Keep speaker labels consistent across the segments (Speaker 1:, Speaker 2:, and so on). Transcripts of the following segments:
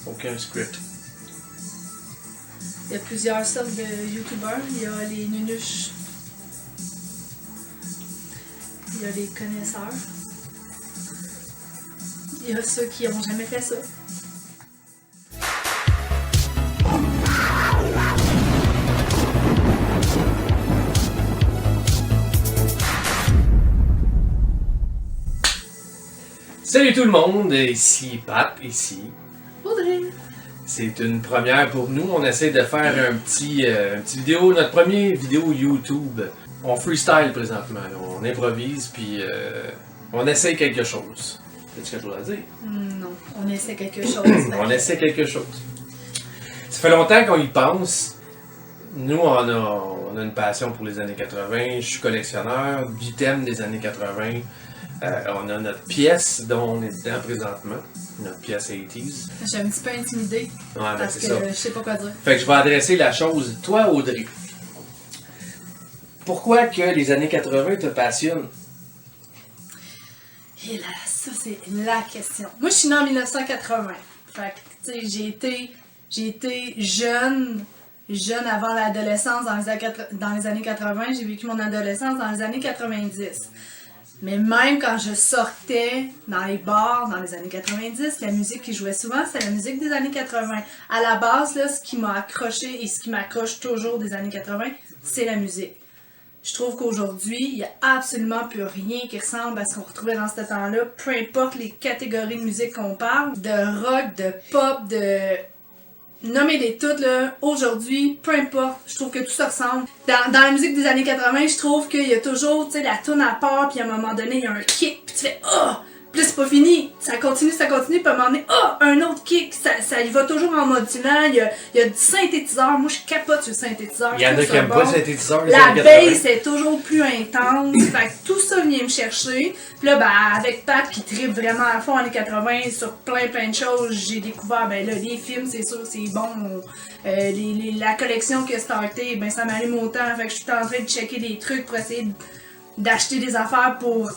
Speaker 1: Aucun script.
Speaker 2: Il y a plusieurs sortes de youtubeurs. Il y a les nunuches. Il y a les connaisseurs. Il y a ceux qui n'ont jamais fait ça.
Speaker 1: Salut tout le monde, ici Pat, ici
Speaker 2: Audrey.
Speaker 1: C'est une première pour nous, on essaie de faire une petite vidéo, notre première vidéo YouTube. On freestyle présentement, là. On improvise puis on essaie quelque chose. As-tu quelque chose à dire?
Speaker 2: Non, on essaie quelque chose.
Speaker 1: On essaie quelque chose. Ça fait longtemps qu'on y pense. Nous, on a une passion pour les années 80. Je suis collectionneur d'items des années 80. On a notre pièce dont on est dedans présentement. Notre pièce 80s.
Speaker 2: Je suis un petit peu intimidée.
Speaker 1: Ouais, ben
Speaker 2: parce
Speaker 1: c'est
Speaker 2: que
Speaker 1: ça.
Speaker 2: je sais pas quoi dire.
Speaker 1: Fait que je vais adresser la chose. Toi, Audrey, pourquoi que les années 80 te passionnent?
Speaker 2: Et là, ça c'est la question. Moi, je suis née en 1980. Fait que, tu sais, j'ai été jeune avant l'adolescence dans les années 80. J'ai vécu mon adolescence dans les années 90. Mais même quand je sortais dans les bars dans les années 90, la musique qui jouait souvent, c'était la musique des années 80. À la base, là, ce qui m'a accroché et ce qui m'accroche toujours des années 80, c'est la musique. Je trouve qu'aujourd'hui, il n'y a absolument plus rien qui ressemble à ce qu'on retrouvait dans ce temps-là, peu importe les catégories de musique qu'on parle, de rock, de pop, de... Nommez-les toutes, là, aujourd'hui, peu importe, je trouve que tout ça ressemble. Dans la musique des années 80, je trouve qu'il y a toujours, tu sais, la toune à part, puis à un moment donné, il y a un kick, puis tu fais « Oh! » Puis là, c'est pas fini, ça continue, puis à un moment donné, « Oh! » Un autre kick, ça y va toujours en modulant, il y a du synthétiseur, moi je capote sur le synthétiseur.
Speaker 1: Il y en a qui aiment pas le synthétiseur.
Speaker 2: La bass est toujours plus intense, fait que tout ça vient me chercher. Puis là, ben, avec Pat qui tripe vraiment à fond en années 80 sur plein de choses, j'ai découvert, ben là, les films, c'est sûr, c'est bon. La collection qui a starté, ben ça m'allume autant, fait que je suis en train de checker des trucs pour essayer d'acheter des affaires pour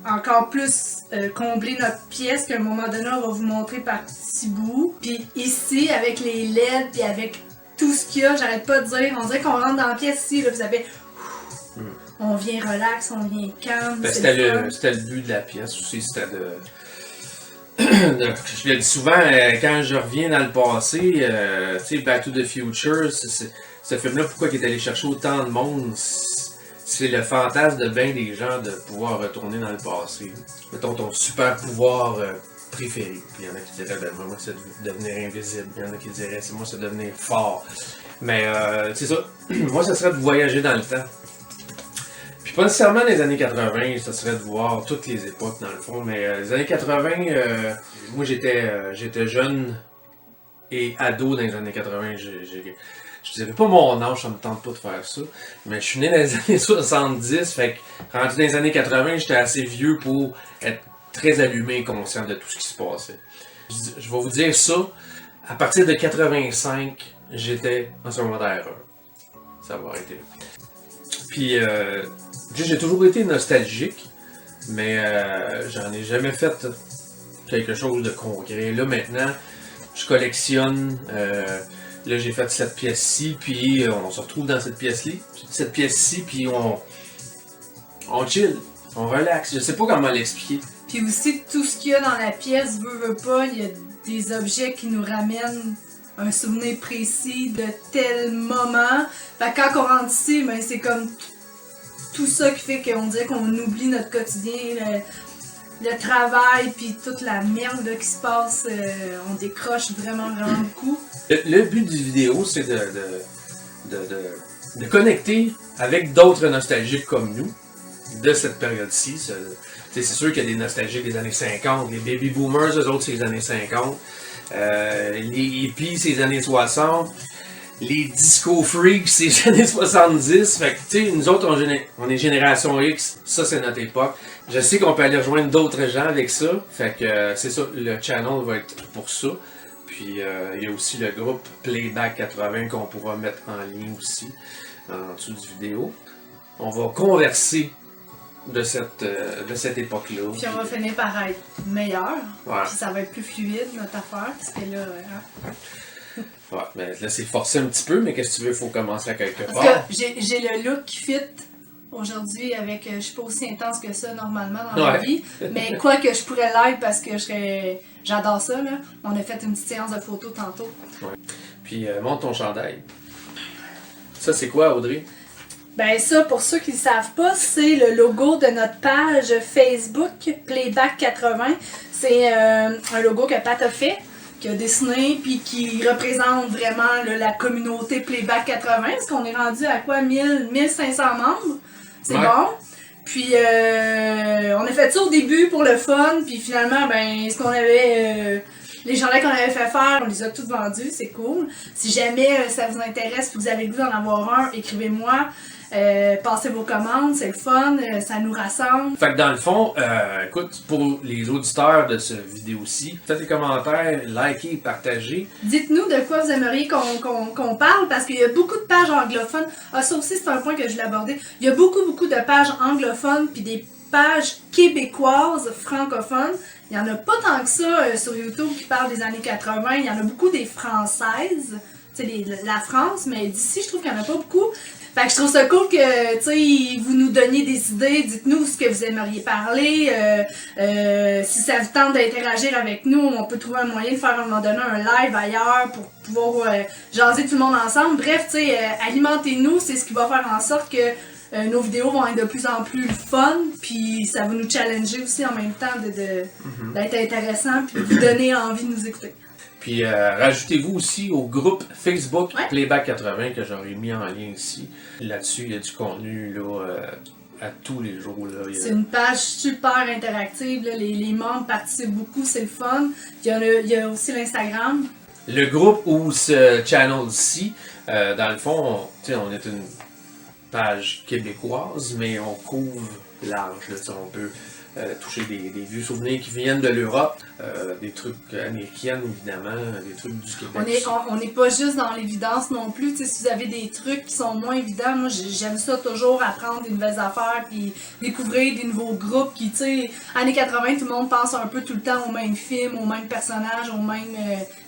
Speaker 2: encore plus combler notre pièce qu'à un moment donné, on va vous montrer par petits bouts. Puis ici, avec les LED, puis avec tout ce qu'il y a, j'arrête pas de dire, on dirait qu'on rentre dans la pièce ici, là, vous savez, on vient relax, on vient calme.
Speaker 1: Ben, c'était le but de la pièce aussi, c'était je le dis souvent, quand je reviens dans le passé, tu sais, Back to the Future, ce film-là, pourquoi il est allé chercher autant de monde? C'est le fantasme de bien des gens de pouvoir retourner dans le passé. Mettons ton super pouvoir préféré. Puis il y en a qui diraient, ben moi c'est de devenir invisible. Il y en a qui diraient, c'est moi c'est de devenir fort. Mais c'est ça. Moi, ça serait de voyager dans le temps. Puis pas nécessairement dans les années 80, ça serait de voir toutes les époques dans le fond. Mais les années 80, moi j'étais jeune et ado dans les années 80. Je dirais pas mon âge, ça me tente pas de faire ça, mais je suis né dans les années 70, fait que rendu dans les années 80, j'étais assez vieux pour être très allumé et conscient de tout ce qui se passait. Je vais vous dire ça, à partir de 85, j'étais en secondaire 1. Ça va arrêter là. Puis, j'ai toujours été nostalgique, mais j'en ai jamais fait quelque chose de concret. Là, maintenant, je collectionne... Là, j'ai fait cette pièce-ci, puis on se retrouve dans cette pièce-ci, puis on chill, on relaxe. Je sais pas comment l'expliquer.
Speaker 2: Puis aussi, tout ce qu'il y a dans la pièce, veut pas, il y a des objets qui nous ramènent un souvenir précis de tel moment. Fait que quand on rentre ici, ben, c'est comme tout ça qui fait qu'on dirait qu'on oublie notre quotidien, le travail, puis toute la merde là, qui se passe, on décroche vraiment beaucoup.
Speaker 1: Le but du vidéo, c'est de connecter avec d'autres nostalgiques comme nous, de cette période-ci. C'est sûr qu'il y a des nostalgiques des années 50, les baby boomers, eux autres, c'est les années 50, les hippies, c'est les années 60, les disco freaks, c'est les années 70. Fait que, tu sais, nous autres, on est génération X, ça, c'est notre époque. Je sais qu'on peut aller rejoindre d'autres gens avec ça, fait que c'est ça, le channel va être pour ça. Puis il y a aussi le groupe Playback 80 qu'on pourra mettre en ligne aussi, en dessous du vidéo. On va converser de cette époque-là.
Speaker 2: Puis on va finir par être meilleur.
Speaker 1: Ouais.
Speaker 2: Puis ça va être plus fluide, notre affaire. Parce que là,
Speaker 1: Ouais, mais là, c'est forcé un petit peu, mais qu'est-ce que tu veux, il faut commencer à quelque
Speaker 2: parce
Speaker 1: part.
Speaker 2: que j'ai le look qui fit aujourd'hui avec. Je suis pas aussi intense que ça normalement dans la vie. Mais quoi que je pourrais l'être parce que j'adore ça, là. On a fait une petite séance de photos tantôt.
Speaker 1: Ouais. Puis monte ton chandail. Ça, c'est quoi, Audrey?
Speaker 2: Ben ça, pour ceux qui ne savent pas, c'est le logo de notre page Facebook Playback 80. C'est un logo que Pat a fait, qui a dessiné, puis qui représente vraiment la communauté Playback 80. Parce qu'on est rendu à quoi? 1500 membres. C'est bon. Puis on a fait ça au début pour le fun, puis finalement, ben ce qu'on avait... les chandails qu'on avait fait faire, on les a tous vendus, c'est cool. Si jamais ça vous intéresse et vous avez le goût d'en avoir un, écrivez-moi. Passez vos commandes, c'est le fun, ça nous rassemble.
Speaker 1: Fait que dans le fond, écoute, pour les auditeurs de cette vidéo-ci, faites des commentaires, likez, partagez.
Speaker 2: Dites-nous de quoi vous aimeriez qu'on parle, parce qu'il y a beaucoup de pages anglophones. Ah, ça aussi, c'est un point que je voulais aborder. Il y a beaucoup de pages anglophones, puis des pages québécoises, francophones. Il n'y en a pas tant que ça sur YouTube qui parlent des années 80. Il y en a beaucoup des françaises, tu sais, la France, mais d'ici, je trouve qu'il n'y en a pas beaucoup. Fait que je trouve ça cool que, tu sais, vous nous donniez des idées, dites-nous ce que vous aimeriez parler, si ça vous tente d'interagir avec nous, on peut trouver un moyen de faire à un moment donné un live ailleurs pour pouvoir jaser tout le monde ensemble. Bref, tu sais, alimentez-nous, c'est ce qui va faire en sorte que nos vidéos vont être de plus en plus fun, puis ça va nous challenger aussi en même temps d'être intéressant, puis de vous donner envie de nous écouter.
Speaker 1: Puis rajoutez-vous aussi au groupe Facebook Playback 80 que j'aurais mis en lien ici. Là-dessus, il y a du contenu là, à tous les jours. Là.
Speaker 2: C'est une page super interactive, là. Les membres participent beaucoup, c'est le fun. Il y a aussi l'Instagram.
Speaker 1: Le groupe ou ce channel-ci, dans le fond, on est une page québécoise, mais on couvre large. Là, on peut toucher des vieux souvenirs qui viennent de l'Europe, des trucs américains évidemment, des trucs du Québec.
Speaker 2: On n'est pas juste dans l'évidence non plus. T'sais, si vous avez des trucs qui sont moins évidents, moi j'aime ça toujours apprendre des nouvelles affaires puis découvrir des nouveaux groupes qui, tu sais, années 80, tout le monde pense un peu tout le temps au même film, au même personnage, au même...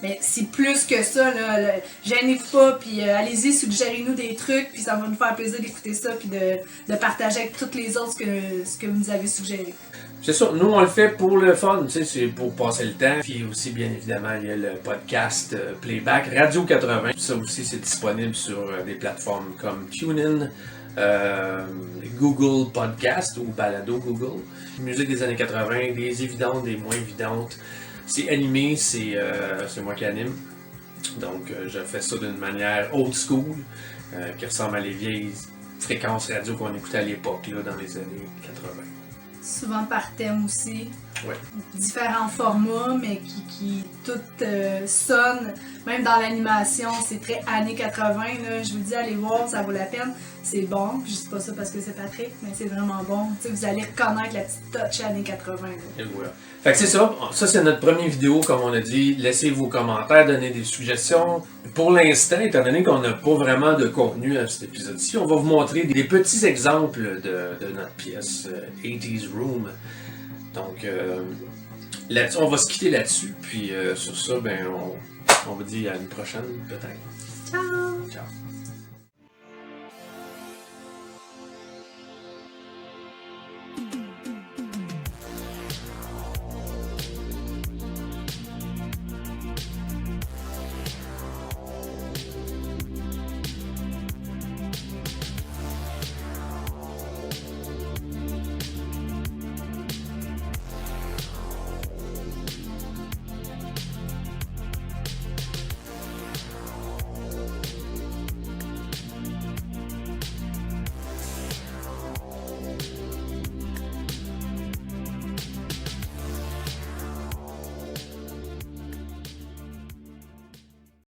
Speaker 2: mais c'est plus que ça, là. Gênez-vous pas, puis allez-y, suggérez-nous des trucs, puis ça va nous faire plaisir d'écouter ça puis de partager avec toutes les autres ce que vous nous avez suggéré.
Speaker 1: C'est ça, nous on le fait pour le fun, tu sais, c'est pour passer le temps. Puis aussi, bien évidemment, il y a le podcast Playback Radio 80. Ça aussi, c'est disponible sur des plateformes comme TuneIn, Google Podcast ou Balado Google. Musique des années 80, des évidentes, des moins évidentes. C'est animé, c'est moi qui anime. Donc, je fais ça d'une manière old school, qui ressemble à les vieilles fréquences radio qu'on écoutait à l'époque, là, dans les années 80.
Speaker 2: Souvent par thème aussi.
Speaker 1: Ouais.
Speaker 2: Différents formats, mais qui toutes sonnent. Même dans l'animation, c'est très années 80. Là. Je vous dis, allez voir, ça vaut la peine. C'est bon. Je dis pas ça parce que c'est Patrick, mais c'est vraiment bon. T'sais, vous allez reconnaître la petite touch années 80. Là.
Speaker 1: Et voilà. Fait que c'est ça. Ça, c'est notre première vidéo, comme on a dit. Laissez vos commentaires, donnez des suggestions. Pour l'instant, étant donné qu'on n'a pas vraiment de contenu à cet épisode-ci, on va vous montrer des petits exemples de notre pièce 80s Room. Donc, là-dessus, on va se quitter là-dessus. Puis sur ça, ben, on vous dit à une prochaine, peut-être.
Speaker 2: Ciao!
Speaker 1: Ciao!